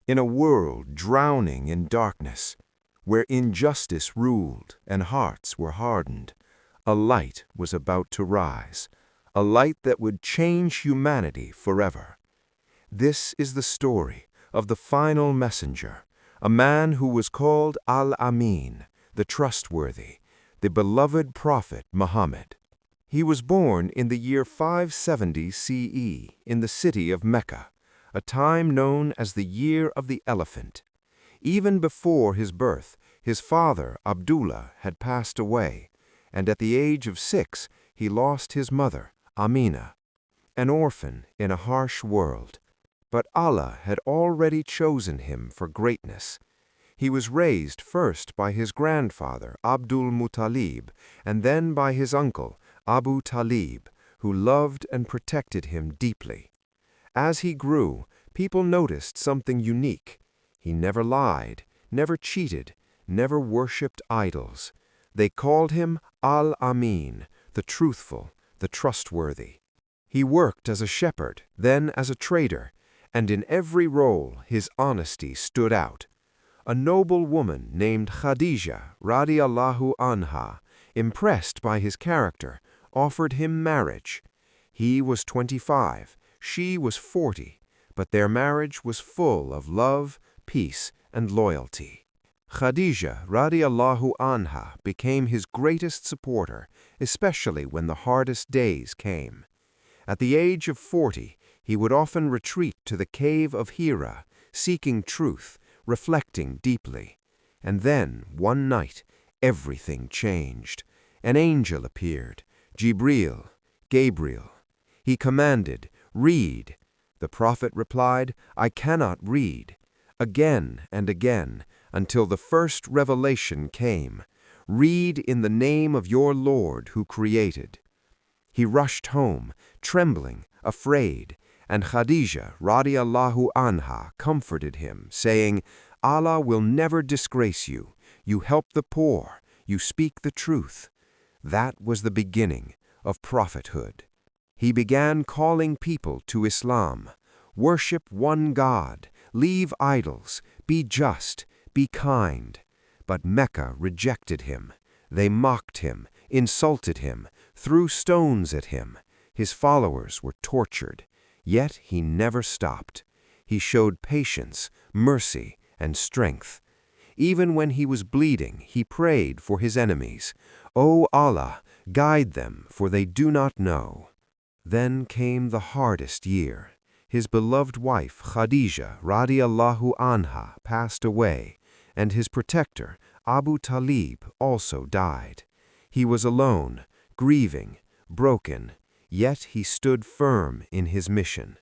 In a world drowning in darkness, where injustice ruled and hearts were hardened, a light was about to rise, a light that would change humanity forever. This is the story of the final messenger, a man who was called Al-Amin, the trustworthy, the beloved prophet Muhammad. He was born in the year 570 CE in the city of Mecca, a time known as the Year of the Elephant. Even before his birth, his father, Abdullah, had passed away, and at the age of 6, he lost his mother, Amina, an orphan in a harsh world. But Allah had already chosen him for greatness. He was raised first by his grandfather, Abdul Muttalib, and then by his uncle, Abu Talib, who loved and protected him deeply. As he grew, people noticed something unique. He never lied, never cheated, never worshipped idols. They called him Al-Amin, the truthful, the trustworthy. He worked as a shepherd, then as a trader, and in every role his honesty stood out. A noble woman named Khadijah, radiallahu anha, impressed by his character, offered him marriage. He was 25, she was 40, but their marriage was full of love, peace, and loyalty. Khadijah radiallahu anha became his greatest supporter, especially when the hardest days came. At the age of 40, he would often retreat to the cave of Hijrah, seeking truth, reflecting deeply. And then, one night, everything changed. An angel appeared, Gabriel. He commanded, "Read." The prophet replied, "I cannot read." Again and again, until the first revelation came, "Read in the name of your Lord who created." He rushed home, trembling, afraid, and Khadijah radiallahu anha comforted him, saying, "Allah will never disgrace you. You help the poor, you speak the truth." That was the beginning of prophethood. He began calling people to Islam. Worship one God, leave idols, be just, be kind. But Mecca rejected him. They mocked him, insulted him, threw stones at him. His followers were tortured. Yet he never stopped. He showed patience, mercy, and strength. Even when he was bleeding, he prayed for his enemies. "O Allah, guide them, for they do not know." Then came the hardest year. His beloved wife, Khadijah radiallahu anha, passed away, and his protector, Abu Talib, also died. He was alone, grieving, broken, yet he stood firm in his mission.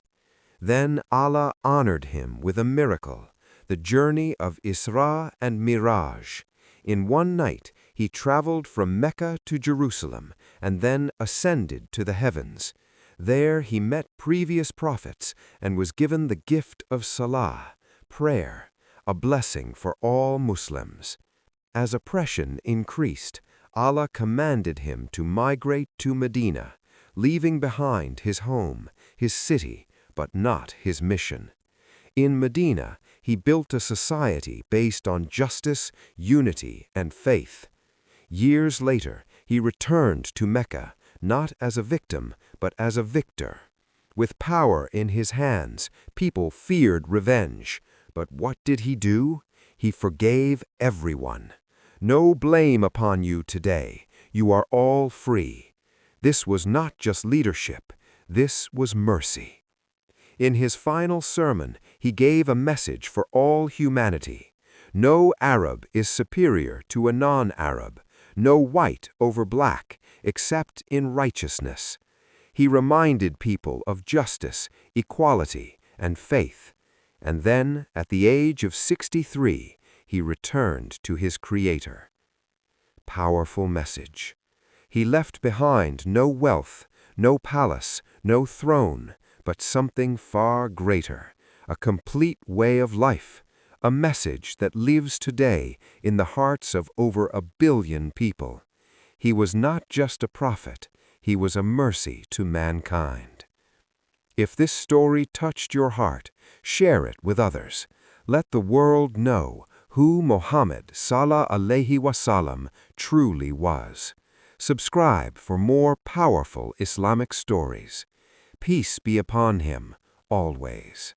Then Allah honored him with a miracle, the journey of Isra and Miraj. In one night, he traveled from Mecca to Jerusalem and then ascended to the heavens. There he met previous prophets and was given the gift of Salah, prayer, a blessing for all Muslims. As oppression increased, Allah commanded him to migrate to Madinah, leaving behind his home, his city, but not his mission. In Madinah, he built a society based on justice, unity, and faith. Years later, he returned to Mecca, not as a victim, but as a victor. With power in his hands, people feared revenge. But what did he do? He forgave everyone. "No blame upon you today. You are all free." This was not just leadership. This was mercy. In his final sermon, he gave a message for all humanity. No Arab is superior to a non-Arab, no white over black, except in righteousness. He reminded people of justice, equality, and faith. And then, at the age of 63, he returned to his Creator. Powerful message. He left behind no wealth, no palace, no throne, but something far greater, a complete way of life, a message that lives today in the hearts of over 1 billion people. He was not just a prophet, he was a mercy to mankind. If this story touched your heart, share it with others. Let the world know who Muhammad Sallallahu Alaihi Wasallam truly was. Subscribe for more powerful Islamic stories. Peace be upon him, always.